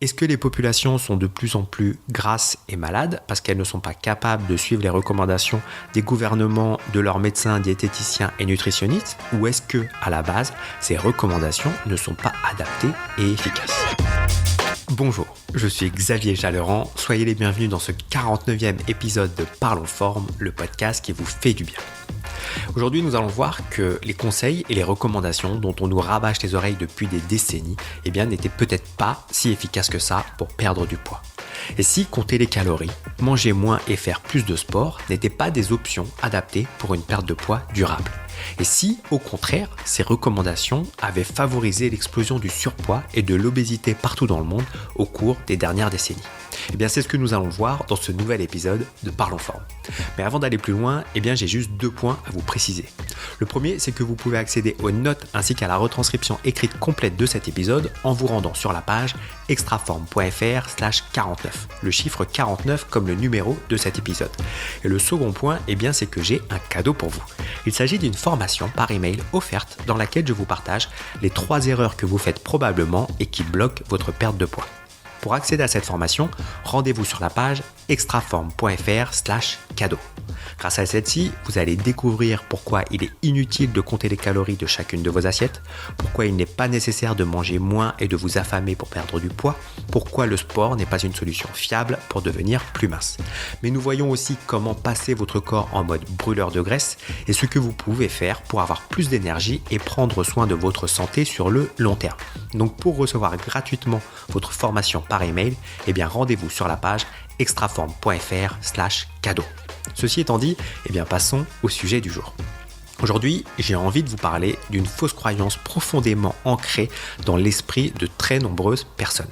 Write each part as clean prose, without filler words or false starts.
Est-ce que les populations sont de plus en plus grasses et malades parce qu'elles ne sont pas capables de suivre les recommandations des gouvernements, de leurs médecins, diététiciens et nutritionnistes? Ou est-ce que, à la base, ces recommandations ne sont pas adaptées et efficaces? Bonjour, je suis Xavier Jalleran, soyez les bienvenus dans ce 49e épisode de Parlons Forme, le podcast qui vous fait du bien. Aujourd'hui, nous allons voir que les conseils et les recommandations dont on nous rabâche les oreilles depuis des décennies, n'étaient peut-être pas si efficaces que ça pour perdre du poids. Et si compter les calories, manger moins et faire plus de sport n'étaient pas des options adaptées pour une perte de poids durable. Et si, au contraire, ces recommandations avaient favorisé l'explosion du surpoids et de l'obésité partout dans le monde au cours des dernières décennies. C'est ce que nous allons voir dans ce nouvel épisode de Parlons Forme. Mais avant d'aller plus loin, j'ai juste 2 points à vous préciser. Le premier, c'est que vous pouvez accéder aux notes ainsi qu'à la retranscription écrite complète de cet épisode en vous rendant sur la page extraforme.fr/49. Le chiffre 49 comme le numéro de cet épisode. Et le second point, c'est que j'ai un cadeau pour vous. Il s'agit d'une formation par email offerte dans laquelle je vous partage les 3 erreurs que vous faites probablement et qui bloquent votre perte de poids. Pour accéder à cette formation, rendez-vous sur la page extraforme.fr/cadeau. Grâce à celle-ci, vous allez découvrir pourquoi il est inutile de compter les calories de chacune de vos assiettes, pourquoi il n'est pas nécessaire de manger moins et de vous affamer pour perdre du poids, pourquoi le sport n'est pas une solution fiable pour devenir plus mince. Mais nous voyons aussi comment passer votre corps en mode brûleur de graisse et ce que vous pouvez faire pour avoir plus d'énergie et prendre soin de votre santé sur le long terme. Donc pour recevoir gratuitement votre formation par email, rendez-vous sur la page extraforme.fr/cadeau. Ceci étant dit, passons au sujet du jour. Aujourd'hui, j'ai envie de vous parler d'une fausse croyance profondément ancrée dans l'esprit de très nombreuses personnes.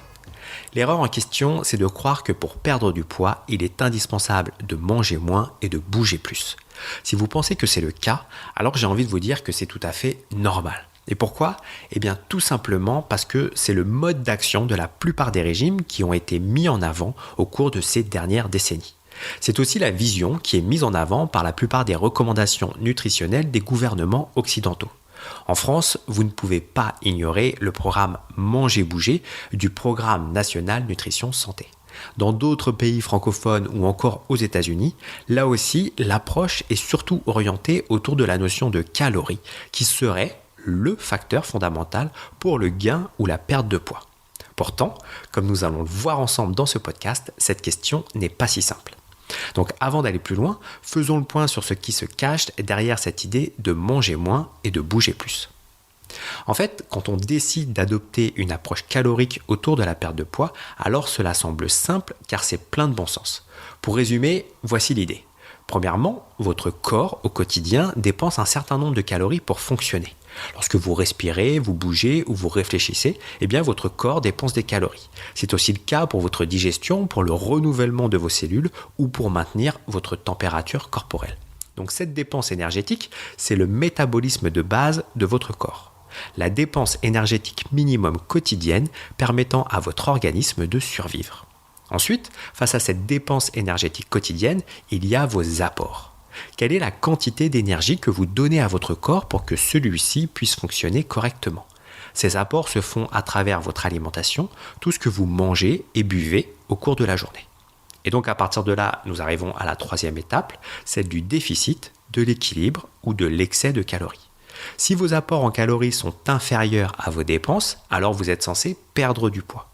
L'erreur en question, c'est de croire que pour perdre du poids, il est indispensable de manger moins et de bouger plus. Si vous pensez que c'est le cas, alors j'ai envie de vous dire que c'est tout à fait normal. Et pourquoi ? Tout simplement parce que c'est le mode d'action de la plupart des régimes qui ont été mis en avant au cours de ces dernières décennies. C'est aussi la vision qui est mise en avant par la plupart des recommandations nutritionnelles des gouvernements occidentaux. En France, vous ne pouvez pas ignorer le programme Manger-Bouger du Programme National Nutrition Santé. Dans d'autres pays francophones ou encore aux États-Unis, là aussi, l'approche est surtout orientée autour de la notion de calories, qui serait le facteur fondamental pour le gain ou la perte de poids. Pourtant, comme nous allons le voir ensemble dans ce podcast, cette question n'est pas si simple. Donc avant d'aller plus loin, faisons le point sur ce qui se cache derrière cette idée de manger moins et de bouger plus. En fait, quand on décide d'adopter une approche calorique autour de la perte de poids, alors cela semble simple car c'est plein de bon sens. Pour résumer, voici l'idée. Premièrement, votre corps au quotidien dépense un certain nombre de calories pour fonctionner. Lorsque vous respirez, vous bougez ou vous réfléchissez, votre corps dépense des calories. C'est aussi le cas pour votre digestion, pour le renouvellement de vos cellules ou pour maintenir votre température corporelle. Donc cette dépense énergétique, c'est le métabolisme de base de votre corps. La dépense énergétique minimum quotidienne permettant à votre organisme de survivre. Ensuite, face à cette dépense énergétique quotidienne, il y a vos apports. Quelle est la quantité d'énergie que vous donnez à votre corps pour que celui-ci puisse fonctionner correctement ? Ces apports se font à travers votre alimentation, tout ce que vous mangez et buvez au cours de la journée. Et donc à partir de là, nous arrivons à la 3e étape, celle du déficit, de l'équilibre ou de l'excès de calories. Si vos apports en calories sont inférieurs à vos dépenses, alors vous êtes censé perdre du poids.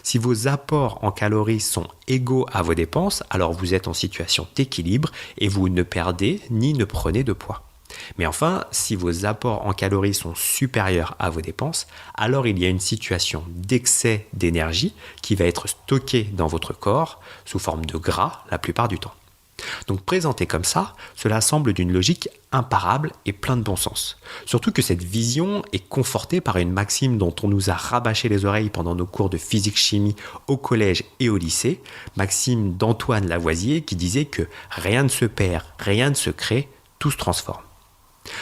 Si vos apports en calories sont égaux à vos dépenses, alors vous êtes en situation d'équilibre et vous ne perdez ni ne prenez de poids. Mais enfin, si vos apports en calories sont supérieurs à vos dépenses, alors il y a une situation d'excès d'énergie qui va être stockée dans votre corps sous forme de gras la plupart du temps. Donc présenté comme ça, cela semble d'une logique imparable et plein de bon sens. Surtout que cette vision est confortée par une maxime dont on nous a rabâché les oreilles pendant nos cours de physique-chimie au collège et au lycée, maxime d'Antoine Lavoisier qui disait que rien ne se perd, rien ne se crée, tout se transforme.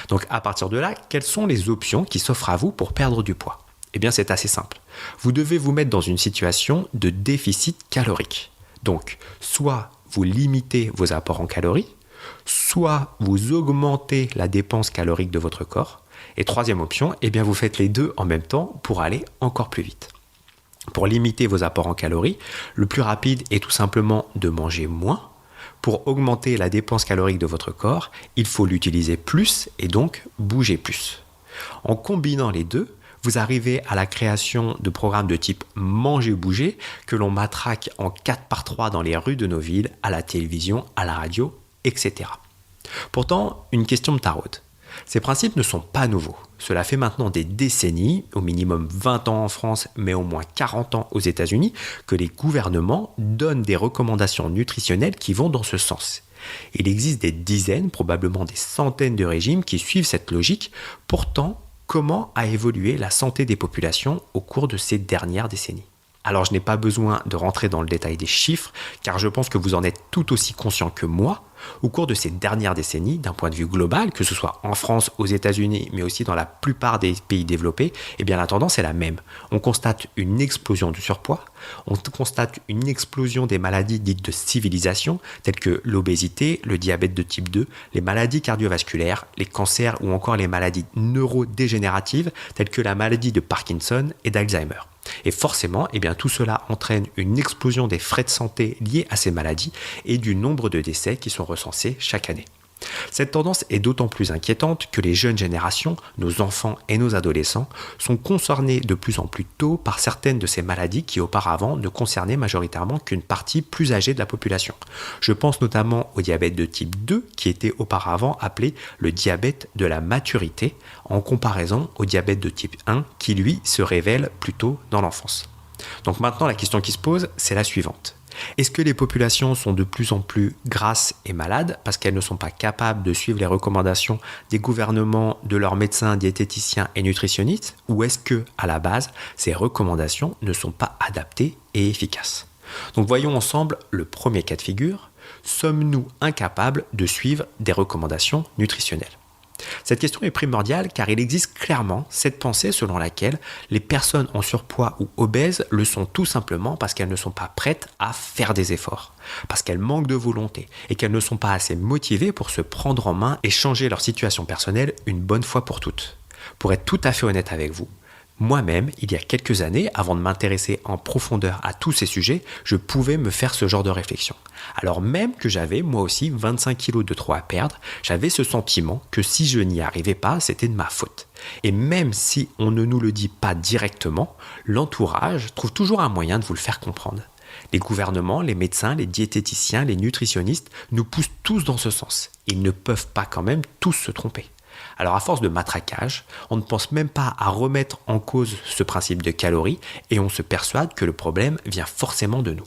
Donc à partir de là, quelles sont les options qui s'offrent à vous pour perdre du poids ? C'est assez simple. Vous devez vous mettre dans une situation de déficit calorique. Donc, soit vous limitez vos apports en calories, soit vous augmentez la dépense calorique de votre corps, et 3e option, vous faites les deux en même temps pour aller encore plus vite. Pour limiter vos apports en calories, le plus rapide est tout simplement de manger moins. Pour augmenter la dépense calorique de votre corps, il faut l'utiliser plus et donc bouger plus. En combinant les deux, vous arrivez à la création de programmes de type manger-bouger que l'on matraque en 4x3 dans les rues de nos villes, à la télévision, à la radio, etc. Pourtant, une question me taraude. Ces principes ne sont pas nouveaux. Cela fait maintenant des décennies, au minimum 20 ans en France, mais au moins 40 ans aux États-Unis, que les gouvernements donnent des recommandations nutritionnelles qui vont dans ce sens. Il existe des dizaines, probablement des centaines de régimes qui suivent cette logique. Pourtant, comment a évolué la santé des populations au cours de ces dernières décennies ? Alors, je n'ai pas besoin de rentrer dans le détail des chiffres, car je pense que vous en êtes tout aussi conscient que moi. Au cours de ces dernières décennies, d'un point de vue global, que ce soit en France, aux États-Unis, mais aussi dans la plupart des pays développés, eh bien la tendance est la même. On constate une explosion du surpoids, on constate une explosion des maladies dites de civilisation, telles que l'obésité, le diabète de type 2, les maladies cardiovasculaires, les cancers ou encore les maladies neurodégénératives, telles que la maladie de Parkinson et d'Alzheimer. Et forcément, eh bien, tout cela entraîne une explosion des frais de santé liés à ces maladies et du nombre de décès qui sont recensés chaque année. Cette tendance est d'autant plus inquiétante que les jeunes générations, nos enfants et nos adolescents, sont concernés de plus en plus tôt par certaines de ces maladies qui auparavant ne concernaient majoritairement qu'une partie plus âgée de la population. Je pense notamment au diabète de type 2 qui était auparavant appelé le diabète de la maturité en comparaison au diabète de type 1 qui lui se révèle plus tôt dans l'enfance. Donc maintenant la question qui se pose, c'est la suivante. Est-ce que les populations sont de plus en plus grasses et malades parce qu'elles ne sont pas capables de suivre les recommandations des gouvernements, de leurs médecins, diététiciens et nutritionnistes? Ou est-ce que, à la base, ces recommandations ne sont pas adaptées et efficaces? Donc voyons ensemble le premier cas de figure. Sommes-nous incapables de suivre des recommandations nutritionnelles? Cette question est primordiale car il existe clairement cette pensée selon laquelle les personnes en surpoids ou obèses le sont tout simplement parce qu'elles ne sont pas prêtes à faire des efforts, parce qu'elles manquent de volonté et qu'elles ne sont pas assez motivées pour se prendre en main et changer leur situation personnelle une bonne fois pour toutes. Pour être tout à fait honnête avec vous, moi-même, il y a quelques années, avant de m'intéresser en profondeur à tous ces sujets, je pouvais me faire ce genre de réflexion. Alors même que j'avais, moi aussi, 25 kilos de trop à perdre, j'avais ce sentiment que si je n'y arrivais pas, c'était de ma faute. Et même si on ne nous le dit pas directement, l'entourage trouve toujours un moyen de vous le faire comprendre. Les gouvernements, les médecins, les diététiciens, les nutritionnistes nous poussent tous dans ce sens. Ils ne peuvent pas quand même tous se tromper. Alors à force de matraquage, on ne pense même pas à remettre en cause ce principe de calories et on se persuade que le problème vient forcément de nous.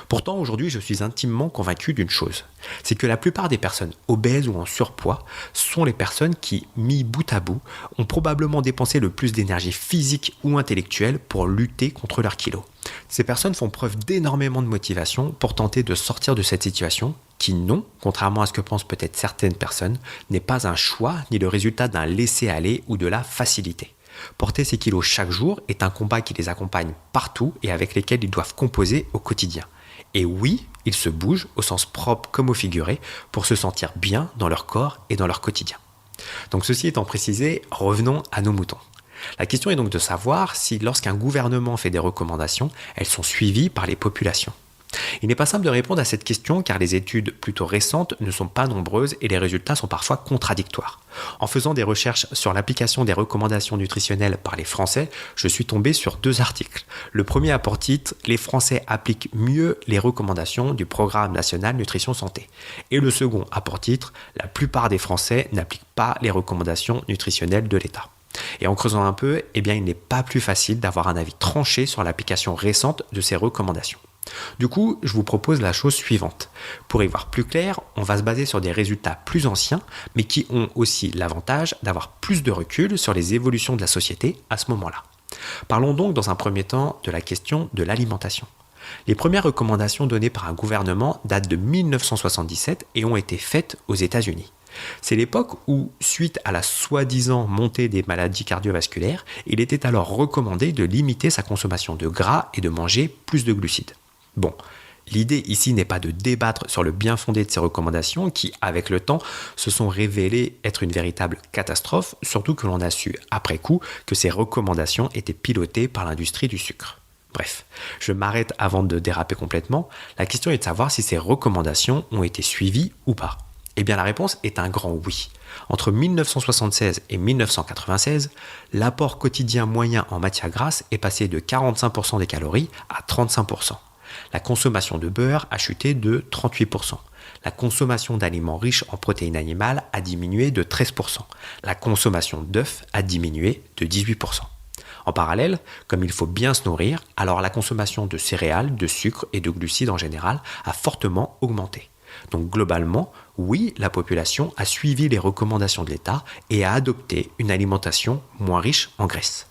Pourtant aujourd'hui je suis intimement convaincu d'une chose, c'est que la plupart des personnes obèses ou en surpoids sont les personnes qui, mis bout à bout, ont probablement dépensé le plus d'énergie physique ou intellectuelle pour lutter contre leurs kilos. Ces personnes font preuve d'énormément de motivation pour tenter de sortir de cette situation qui, non, contrairement à ce que pensent peut-être certaines personnes, n'est pas un choix ni le résultat d'un laisser-aller ou de la facilité. Porter ces kilos chaque jour est un combat qui les accompagne partout et avec lesquels ils doivent composer au quotidien. Et oui, ils se bougent, au sens propre comme au figuré, pour se sentir bien dans leur corps et dans leur quotidien. Donc ceci étant précisé, revenons à nos moutons. La question est donc de savoir si lorsqu'un gouvernement fait des recommandations, elles sont suivies par les populations. Il n'est pas simple de répondre à cette question car les études plutôt récentes ne sont pas nombreuses et les résultats sont parfois contradictoires. En faisant des recherches sur l'application des recommandations nutritionnelles par les Français, je suis tombé sur 2 articles. Le premier a pour titre « Les Français appliquent mieux les recommandations du Programme national nutrition santé » et le second a pour titre « La plupart des Français n'appliquent pas les recommandations nutritionnelles de l'État ». Et en creusant un peu, il n'est pas plus facile d'avoir un avis tranché sur l'application récente de ces recommandations. Du coup, je vous propose la chose suivante. Pour y voir plus clair, on va se baser sur des résultats plus anciens, mais qui ont aussi l'avantage d'avoir plus de recul sur les évolutions de la société à ce moment-là. Parlons donc dans un premier temps de la question de l'alimentation. Les premières recommandations données par un gouvernement datent de 1977 et ont été faites aux États-Unis. C'est l'époque où, suite à la soi-disant montée des maladies cardiovasculaires, il était alors recommandé de limiter sa consommation de gras et de manger plus de glucides. Bon, l'idée ici n'est pas de débattre sur le bien fondé de ces recommandations qui, avec le temps, se sont révélées être une véritable catastrophe, surtout que l'on a su, après coup, que ces recommandations étaient pilotées par l'industrie du sucre. Bref, je m'arrête avant de déraper complètement. La question est de savoir si ces recommandations ont été suivies ou pas. Eh bien la réponse est un grand oui. Entre 1976 et 1996, l'apport quotidien moyen en matière grasse est passé de 45% des calories à 35%. La consommation de beurre a chuté de 38%. La consommation d'aliments riches en protéines animales a diminué de 13%. La consommation d'œufs a diminué de 18%. En parallèle, comme il faut bien se nourrir, alors la consommation de céréales, de sucre et de glucides en général a fortement augmenté. Donc globalement, oui, la population a suivi les recommandations de l'État et a adopté une alimentation moins riche en graisse.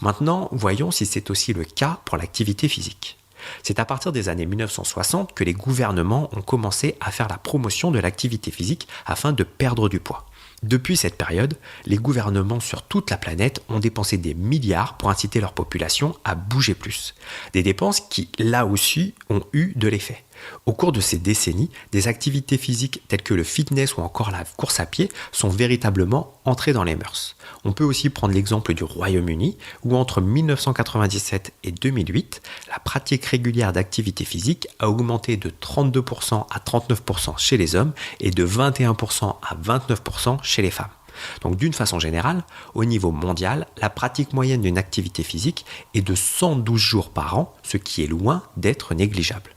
Maintenant, voyons si c'est aussi le cas pour l'activité physique. C'est à partir des années 1960 que les gouvernements ont commencé à faire la promotion de l'activité physique afin de perdre du poids. Depuis cette période, les gouvernements sur toute la planète ont dépensé des milliards pour inciter leur population à bouger plus. Des dépenses qui, là aussi, ont eu de l'effet. Au cours de ces décennies, des activités physiques telles que le fitness ou encore la course à pied sont véritablement entrées dans les mœurs. On peut aussi prendre l'exemple du Royaume-Uni, où entre 1997 et 2008, la pratique régulière d'activité physique a augmenté de 32% à 39% chez les hommes et de 21% à 29% chez les femmes. Donc d'une façon générale, au niveau mondial, la pratique moyenne d'une activité physique est de 112 jours par an, ce qui est loin d'être négligeable.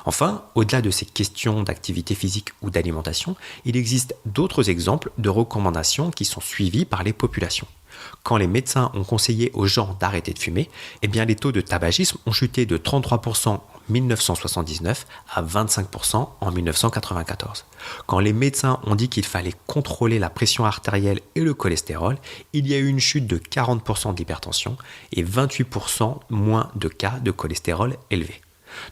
Enfin, au-delà de ces questions d'activité physique ou d'alimentation, il existe d'autres exemples de recommandations qui sont suivies par les populations. Quand les médecins ont conseillé aux gens d'arrêter de fumer, eh bien les taux de tabagisme ont chuté de 33% en 1979 à 25% en 1994. Quand les médecins ont dit qu'il fallait contrôler la pression artérielle et le cholestérol, il y a eu une chute de 40% d'hypertension et 28% moins de cas de cholestérol élevé.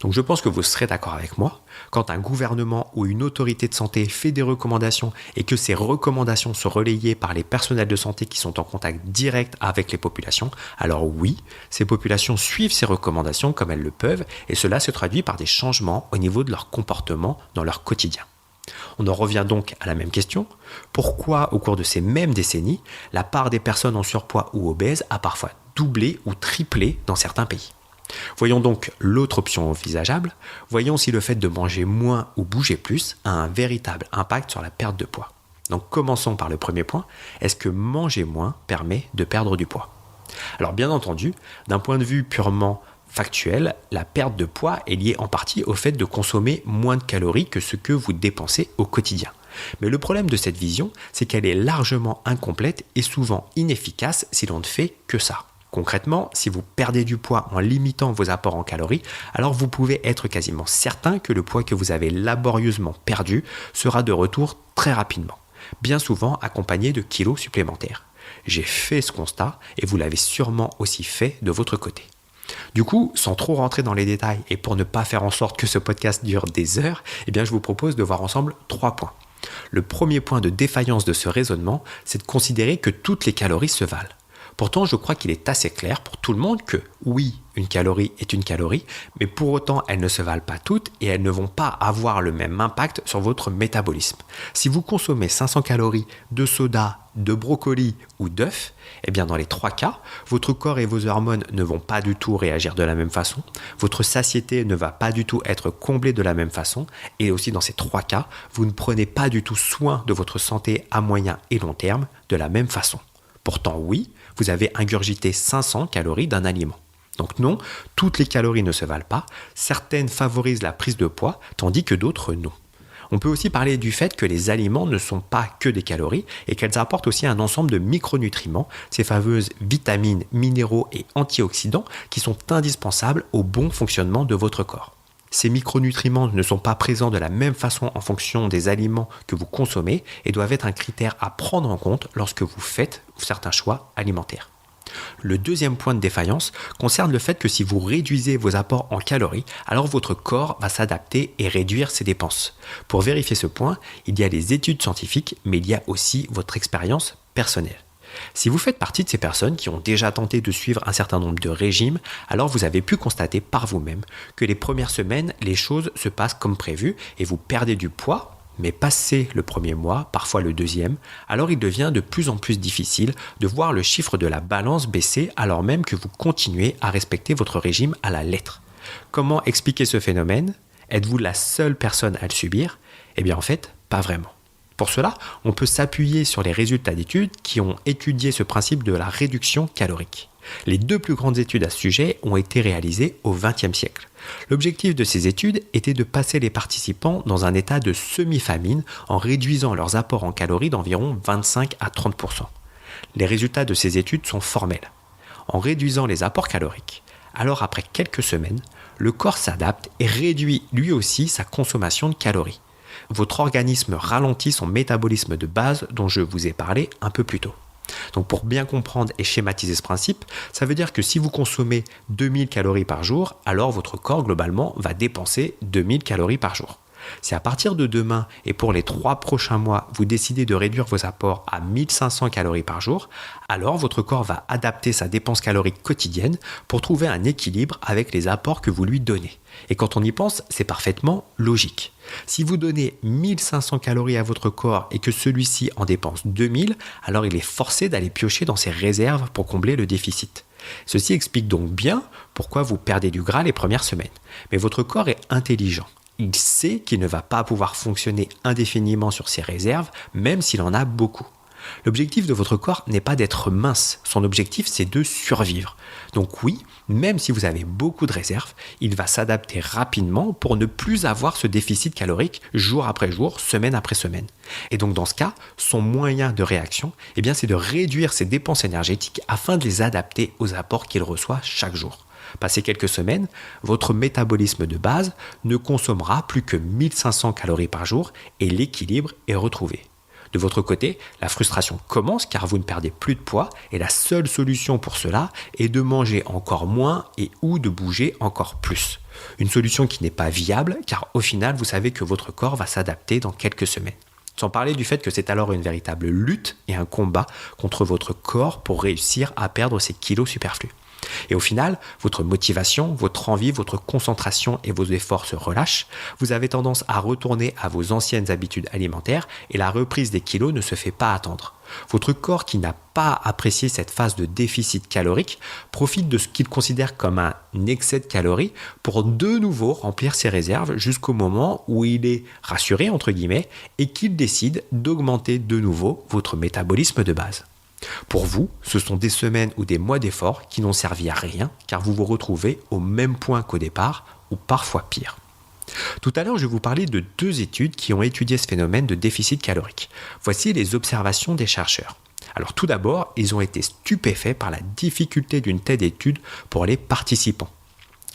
Donc je pense que vous serez d'accord avec moi, quand un gouvernement ou une autorité de santé fait des recommandations et que ces recommandations sont relayées par les personnels de santé qui sont en contact direct avec les populations, alors oui, ces populations suivent ces recommandations comme elles le peuvent et cela se traduit par des changements au niveau de leur comportement dans leur quotidien. On en revient donc à la même question, pourquoi au cours de ces mêmes décennies, la part des personnes en surpoids ou obèses a parfois doublé ou triplé dans certains pays ? Voyons donc l'autre option envisageable, voyons si le fait de manger moins ou bouger plus a un véritable impact sur la perte de poids. Donc commençons par le premier point, est-ce que manger moins permet de perdre du poids ? Alors bien entendu, d'un point de vue purement factuel, la perte de poids est liée en partie au fait de consommer moins de calories que ce que vous dépensez au quotidien. Mais le problème de cette vision, c'est qu'elle est largement incomplète et souvent inefficace si l'on ne fait que ça. Concrètement, si vous perdez du poids en limitant vos apports en calories, alors vous pouvez être quasiment certain que le poids que vous avez laborieusement perdu sera de retour très rapidement, bien souvent accompagné de kilos supplémentaires. J'ai fait ce constat et vous l'avez sûrement aussi fait de votre côté. Du coup, sans trop rentrer dans les détails et pour ne pas faire en sorte que ce podcast dure des heures, je vous propose de voir ensemble 3 points. Le premier point de défaillance de ce raisonnement, c'est de considérer que toutes les calories se valent. Pourtant, je crois qu'il est assez clair pour tout le monde que oui, une calorie est une calorie, mais pour autant, elles ne se valent pas toutes et elles ne vont pas avoir le même impact sur votre métabolisme. Si vous consommez 500 calories de soda, de brocoli ou d'œufs, dans les 3 cas, votre corps et vos hormones ne vont pas du tout réagir de la même façon, votre satiété ne va pas du tout être comblée de la même façon, et aussi dans ces 3 cas, vous ne prenez pas du tout soin de votre santé à moyen et long terme de la même façon. Pourtant oui, vous avez ingurgité 500 calories d'un aliment. Donc non, toutes les calories ne se valent pas, certaines favorisent la prise de poids, tandis que d'autres non. On peut aussi parler du fait que les aliments ne sont pas que des calories et qu'elles apportent aussi un ensemble de micronutriments, ces fameuses vitamines, minéraux et antioxydants qui sont indispensables au bon fonctionnement de votre corps. Ces micronutriments ne sont pas présents de la même façon en fonction des aliments que vous consommez et doivent être un critère à prendre en compte lorsque vous faites certains choix alimentaires. Le deuxième point de défaillance concerne le fait que si vous réduisez vos apports en calories, alors votre corps va s'adapter et réduire ses dépenses. Pour vérifier ce point, il y a des études scientifiques, mais il y a aussi votre expérience personnelle. Si vous faites partie de ces personnes qui ont déjà tenté de suivre un certain nombre de régimes, alors vous avez pu constater par vous-même que les premières semaines, les choses se passent comme prévu et vous perdez du poids, Mais passé le premier mois, parfois le deuxième, alors il devient de plus en plus difficile de voir le chiffre de la balance baisser alors même que vous continuez à respecter votre régime à la lettre. Comment expliquer ce phénomène ? Êtes-vous la seule personne à le subir ? Eh bien en fait, pas vraiment. Pour cela, on peut s'appuyer sur les résultats d'études qui ont étudié ce principe de la réduction calorique. Les 2 plus grandes études à ce sujet ont été réalisées au XXe siècle. L'objectif de ces études était de passer les participants dans un état de semi-famine en réduisant leurs apports en calories d'environ 25 à 30%. Les résultats de ces études sont formels. En réduisant les apports caloriques, alors après quelques semaines, le corps s'adapte et réduit lui aussi sa consommation de calories. Votre organisme ralentit son métabolisme de base dont je vous ai parlé un peu plus tôt. Donc pour bien comprendre et schématiser ce principe, ça veut dire que si vous consommez 2000 calories par jour, alors votre corps globalement va dépenser 2000 calories par jour. Si à partir de demain et pour les 3 prochains mois, vous décidez de réduire vos apports à 1500 calories par jour, alors votre corps va adapter sa dépense calorique quotidienne pour trouver un équilibre avec les apports que vous lui donnez. Et quand on y pense, c'est parfaitement logique. Si vous donnez 1500 calories à votre corps et que celui-ci en dépense 2000, alors il est forcé d'aller piocher dans ses réserves pour combler le déficit. Ceci explique donc bien pourquoi vous perdez du gras les premières semaines. Mais votre corps est intelligent. Il sait qu'il ne va pas pouvoir fonctionner indéfiniment sur ses réserves, même s'il en a beaucoup. L'objectif de votre corps n'est pas d'être mince, son objectif c'est de survivre. Donc oui, même si vous avez beaucoup de réserves, il va s'adapter rapidement pour ne plus avoir ce déficit calorique jour après jour, semaine après semaine. Et donc dans ce cas, son moyen de réaction, c'est de réduire ses dépenses énergétiques afin de les adapter aux apports qu'il reçoit chaque jour. Passé quelques semaines, votre métabolisme de base ne consommera plus que 1500 calories par jour et l'équilibre est retrouvé. De votre côté, la frustration commence car vous ne perdez plus de poids et la seule solution pour cela est de manger encore moins et ou de bouger encore plus. Une solution qui n'est pas viable car au final, vous savez que votre corps va s'adapter dans quelques semaines. Sans parler du fait que c'est alors une véritable lutte et un combat contre votre corps pour réussir à perdre ces kilos superflus. Et au final, votre motivation, votre envie, votre concentration et vos efforts se relâchent. Vous avez tendance à retourner à vos anciennes habitudes alimentaires et la reprise des kilos ne se fait pas attendre. Votre corps qui n'a pas apprécié cette phase de déficit calorique profite de ce qu'il considère comme un excès de calories pour de nouveau remplir ses réserves jusqu'au moment où il est rassuré entre guillemets et qu'il décide d'augmenter de nouveau votre métabolisme de base. Pour vous, ce sont des semaines ou des mois d'efforts qui n'ont servi à rien car vous vous retrouvez au même point qu'au départ ou parfois pire. Tout à l'heure, je vais vous parler de 2 études qui ont étudié ce phénomène de déficit calorique. Voici les observations des chercheurs. Alors tout d'abord, ils ont été stupéfaits par la difficulté d'une telle étude pour les participants.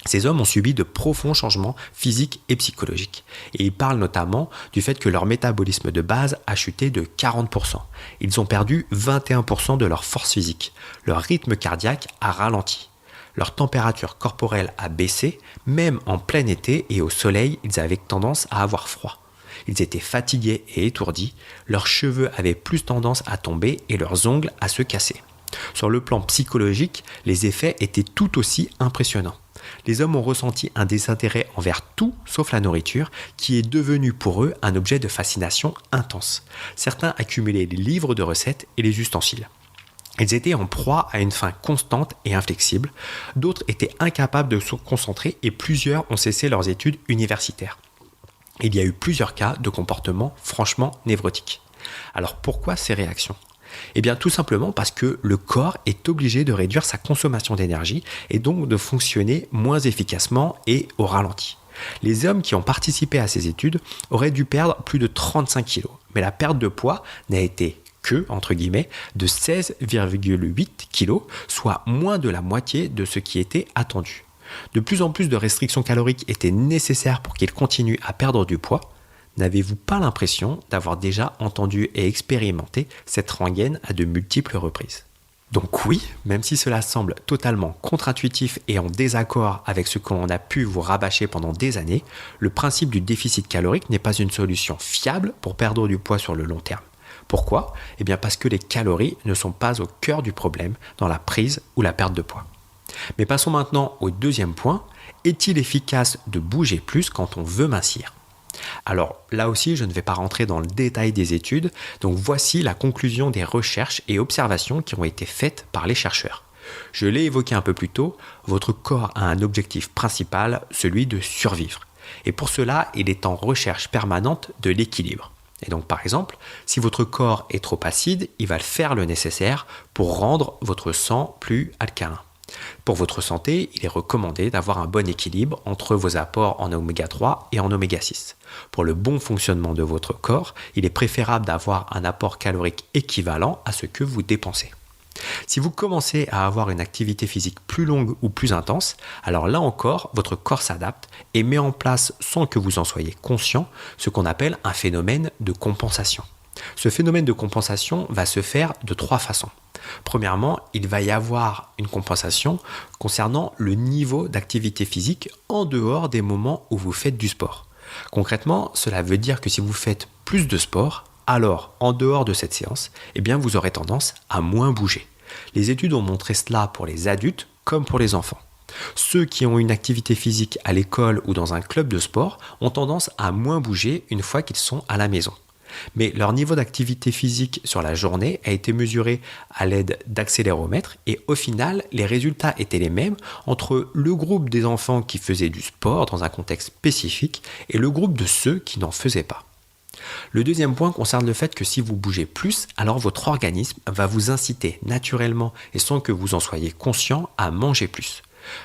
Ces hommes ont subi de profonds changements physiques et psychologiques. Et ils parlent notamment du fait que leur métabolisme de base a chuté de 40%. Ils ont perdu 21% de leur force physique. Leur rythme cardiaque a ralenti. Leur température corporelle a baissé. Même en plein été et au soleil, ils avaient tendance à avoir froid. Ils étaient fatigués et étourdis. Leurs cheveux avaient plus tendance à tomber et leurs ongles à se casser. Sur le plan psychologique, les effets étaient tout aussi impressionnants. Les hommes ont ressenti un désintérêt envers tout sauf la nourriture, qui est devenue pour eux un objet de fascination intense. Certains accumulaient les livres de recettes et les ustensiles. Ils étaient en proie à une faim constante et inflexible. D'autres étaient incapables de se concentrer et plusieurs ont cessé leurs études universitaires. Il y a eu plusieurs cas de comportements franchement névrotiques. Alors pourquoi ces réactions ? Tout simplement parce que le corps est obligé de réduire sa consommation d'énergie et donc de fonctionner moins efficacement et au ralenti. Les hommes qui ont participé à ces études auraient dû perdre plus de 35 kilos, mais la perte de poids n'a été que, entre guillemets, de 16,8 kilos, soit moins de la moitié de ce qui était attendu. De plus en plus de restrictions caloriques étaient nécessaires pour qu'ils continuent à perdre du poids. N'avez-vous pas l'impression d'avoir déjà entendu et expérimenté cette rengaine à de multiples reprises ? Donc oui, même si cela semble totalement contre-intuitif et en désaccord avec ce qu'on a pu vous rabâcher pendant des années, le principe du déficit calorique n'est pas une solution fiable pour perdre du poids sur le long terme. Pourquoi ? Parce que les calories ne sont pas au cœur du problème dans la prise ou la perte de poids. Mais passons maintenant au deuxième point. Est-il efficace de bouger plus quand on veut mincir ? Alors là aussi, je ne vais pas rentrer dans le détail des études, donc voici la conclusion des recherches et observations qui ont été faites par les chercheurs. Je l'ai évoqué un peu plus tôt, votre corps a un objectif principal, celui de survivre. Et pour cela, il est en recherche permanente de l'équilibre. Et donc par exemple, si votre corps est trop acide, il va faire le nécessaire pour rendre votre sang plus alcalin. Pour votre santé, il est recommandé d'avoir un bon équilibre entre vos apports en oméga 3 et en oméga 6. Pour le bon fonctionnement de votre corps, il est préférable d'avoir un apport calorique équivalent à ce que vous dépensez. Si vous commencez à avoir une activité physique plus longue ou plus intense, alors là encore, votre corps s'adapte et met en place, sans que vous en soyez conscient, ce qu'on appelle un phénomène de compensation. Ce phénomène de compensation va se faire de 3 façons. Premièrement, il va y avoir une compensation concernant le niveau d'activité physique en dehors des moments où vous faites du sport. Concrètement, cela veut dire que si vous faites plus de sport, alors en dehors de cette séance, vous aurez tendance à moins bouger. Les études ont montré cela pour les adultes comme pour les enfants. Ceux qui ont une activité physique à l'école ou dans un club de sport ont tendance à moins bouger une fois qu'ils sont à la maison. Mais leur niveau d'activité physique sur la journée a été mesuré à l'aide d'accéléromètres et au final, les résultats étaient les mêmes entre le groupe des enfants qui faisaient du sport dans un contexte spécifique et le groupe de ceux qui n'en faisaient pas. Le deuxième point concerne le fait que si vous bougez plus, alors votre organisme va vous inciter naturellement et sans que vous en soyez conscient à manger plus.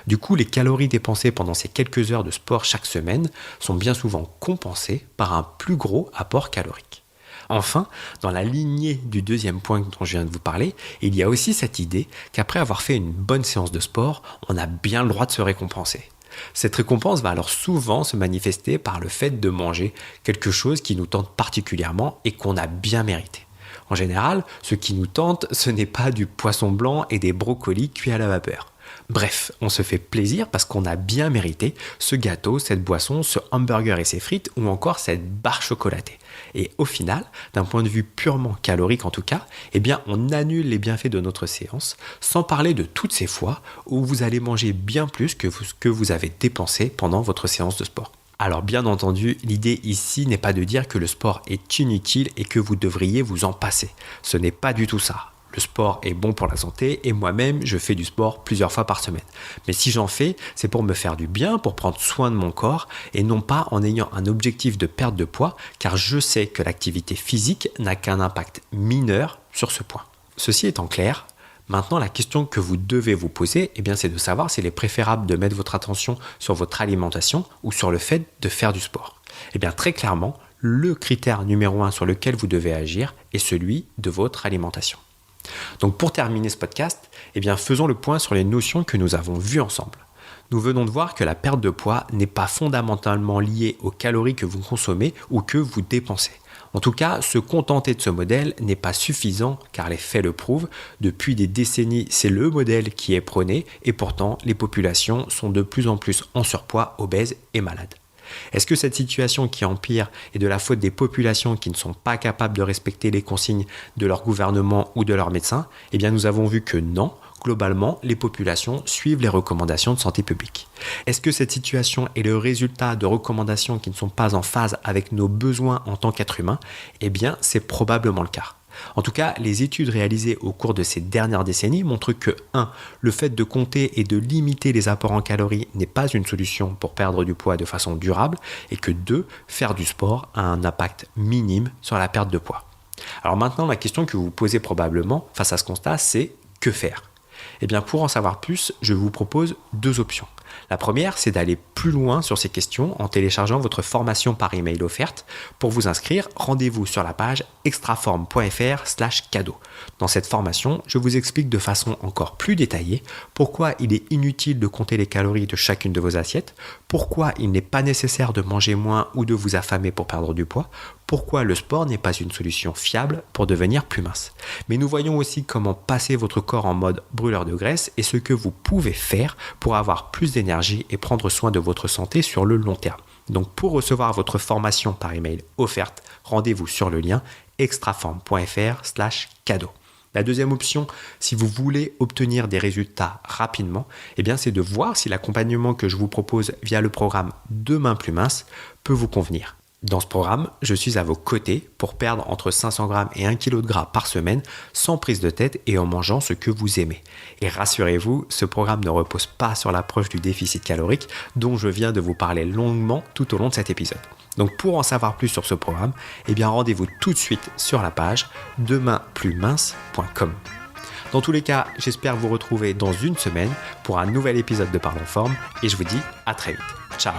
Du coup, les calories dépensées pendant ces quelques heures de sport chaque semaine sont bien souvent compensées par un plus gros apport calorique. Enfin, dans la lignée du deuxième point dont je viens de vous parler, il y a aussi cette idée qu'après avoir fait une bonne séance de sport, on a bien le droit de se récompenser. Cette récompense va alors souvent se manifester par le fait de manger quelque chose qui nous tente particulièrement et qu'on a bien mérité. En général, ce qui nous tente, ce n'est pas du poisson blanc et des brocolis cuits à la vapeur. Bref, on se fait plaisir parce qu'on a bien mérité ce gâteau, cette boisson, ce hamburger et ses frites ou encore cette barre chocolatée. Et au final, d'un point de vue purement calorique en tout cas, on annule les bienfaits de notre séance, sans parler de toutes ces fois où vous allez manger bien plus que ce que vous avez dépensé pendant votre séance de sport. Alors bien entendu, l'idée ici n'est pas de dire que le sport est inutile et que vous devriez vous en passer. Ce n'est pas du tout ça. Le sport est bon pour la santé et moi-même, je fais du sport plusieurs fois par semaine. Mais si j'en fais, c'est pour me faire du bien, pour prendre soin de mon corps et non pas en ayant un objectif de perte de poids, car je sais que l'activité physique n'a qu'un impact mineur sur ce point. Ceci étant clair, maintenant la question que vous devez vous poser, c'est de savoir s'il est préférable de mettre votre attention sur votre alimentation ou sur le fait de faire du sport. Très clairement, le critère numéro 1 sur lequel vous devez agir est celui de votre alimentation. Donc pour terminer ce podcast, faisons le point sur les notions que nous avons vues ensemble. Nous venons de voir que la perte de poids n'est pas fondamentalement liée aux calories que vous consommez ou que vous dépensez. En tout cas, se contenter de ce modèle n'est pas suffisant car les faits le prouvent. Depuis des décennies, c'est le modèle qui est prôné et pourtant les populations sont de plus en plus en surpoids, obèses et malades. Est-ce que cette situation qui empire est de la faute des populations qui ne sont pas capables de respecter les consignes de leur gouvernement ou de leurs médecins ? Nous avons vu que non. Globalement, les populations suivent les recommandations de santé publique. Est-ce que cette situation est le résultat de recommandations qui ne sont pas en phase avec nos besoins en tant qu'être humain ? C'est probablement le cas. En tout cas, les études réalisées au cours de ces dernières décennies montrent que 1. Le fait de compter et de limiter les apports en calories n'est pas une solution pour perdre du poids de façon durable et que 2. Faire du sport a un impact minime sur la perte de poids. Alors maintenant, la question que vous vous posez probablement face à ce constat, c'est que faire ? Pour en savoir plus, je vous propose 2 options. La première, c'est d'aller plus loin sur ces questions en téléchargeant votre formation par email offerte. Pour vous inscrire, rendez-vous sur la page extraform.fr/cadeau. Dans cette formation, je vous explique de façon encore plus détaillée pourquoi il est inutile de compter les calories de chacune de vos assiettes, pourquoi il n'est pas nécessaire de manger moins ou de vous affamer pour perdre du poids, pourquoi le sport n'est pas une solution fiable pour devenir plus mince. Mais nous voyons aussi comment passer votre corps en mode brûleur de graisse et ce que vous pouvez faire pour avoir plus d'énergie et prendre soin de votre santé sur le long terme. Donc pour recevoir votre formation par email offerte, rendez-vous sur le lien extraform.fr/cadeau. La deuxième option, si vous voulez obtenir des résultats rapidement, c'est de voir si l'accompagnement que je vous propose via le programme Demain plus mince peut vous convenir. Dans ce programme, je suis à vos côtés pour perdre entre 500 grammes et 1 kg de gras par semaine sans prise de tête et en mangeant ce que vous aimez. Et rassurez-vous, ce programme ne repose pas sur l'approche du déficit calorique dont je viens de vous parler longuement tout au long de cet épisode. Donc pour en savoir plus sur ce programme, rendez-vous tout de suite sur la page demainplusmince.com. Dans tous les cas, j'espère vous retrouver dans une semaine pour un nouvel épisode de Parlons Forme et je vous dis à très vite. Ciao.